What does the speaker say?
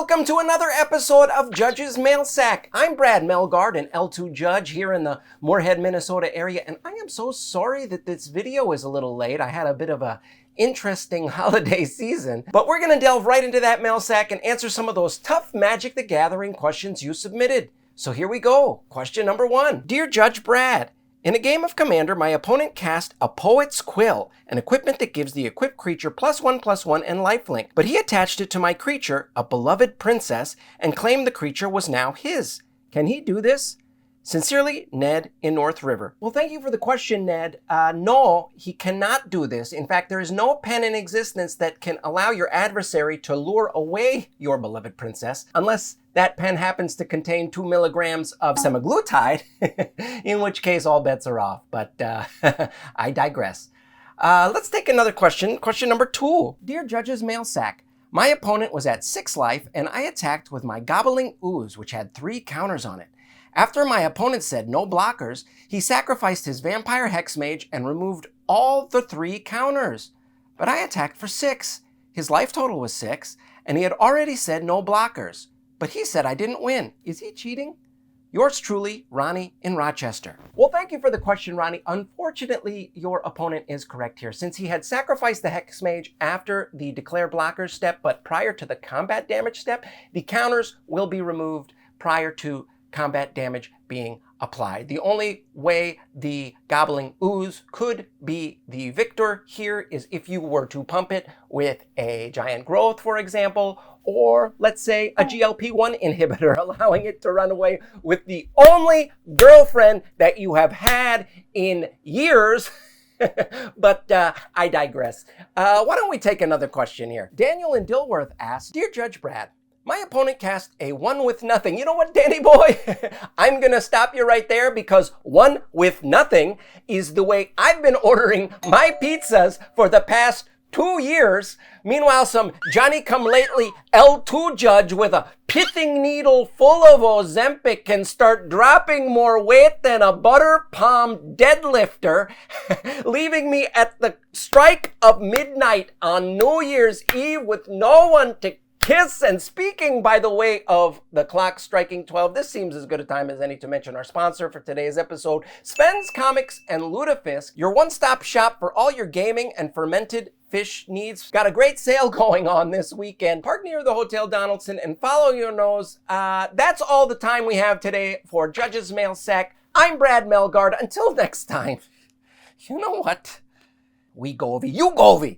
Welcome to another episode of Judge's Mailsack. I'm Brad Melgaard, an L2 Judge here in the Moorhead, Minnesota area, and I am so sorry that this video is a little late. I had a bit of a interesting holiday season, but we're going to delve right into that Mailsack and answer some of those tough Magic the Gathering questions you submitted. So here we go. Question number 1. Dear Judge Brad, in a game of Commander, my opponent cast a Poet's Quill, an equipment that gives the equipped creature +1/+1 and lifelink, but he attached it to my creature, a beloved princess, and claimed the creature was now his. Can he do this? Sincerely, Ned in North River. Well, thank you for the question, Ned. No, he cannot do this. In fact, there is no pen in existence that can allow your adversary to lure away your beloved princess, unless that pen happens to contain 2 milligrams of semaglutide, in which case all bets are off. But I digress. Let's take another question. Question number 2. Dear Judge's Mailsack, my opponent was at 6 life, and I attacked with my Gobbling Ooze, which had 3 counters on it. After my opponent said no blockers, he sacrificed his Vampire Hexmage and removed all the 3 counters. But I attacked for 6. His life total was 6, and he had already said no blockers. But he said I didn't win. Is he cheating? Yours truly, Ronnie in Rochester. Well, thank you for the question, Ronnie. Unfortunately, your opponent is correct here. Since he had sacrificed the Hexmage after the declare blockers step, but prior to the combat damage step, the counters will be removed prior to combat damage being applied. The only way the Gobbling Ooze could be the victor here is if you were to pump it with a Giant Growth, for example, or let's say a GLP-1 inhibitor, allowing it to run away with the only girlfriend that you have had in years. But I digress. Why don't we take another question here? Daniel in Dilworth asks, Dear Judge Brad, my opponent cast a 1 with nothing. You know what, Danny boy? I'm going to stop you right there because 1 with nothing is the way I've been ordering my pizzas for the past 2 years. Meanwhile, some Johnny-come-lately L2 Judge with a pithing needle full of Ozempic can start dropping more weight than a butter palm deadlifter, leaving me at the strike of midnight on New Year's Eve with no one to kiss. And speaking, by the way, of the clock striking 12, this seems as good a time as any to mention our sponsor for today's episode, Sven's Comics and Ludafisk, your one-stop shop for all your gaming and fermented fish needs. Got a great sale going on this weekend. Park near the Hotel Donaldson and follow your nose. That's all the time we have today for Judge's Mailsack. I'm Brad Melgaard. Until next time, you know what? We Govy, you Govy.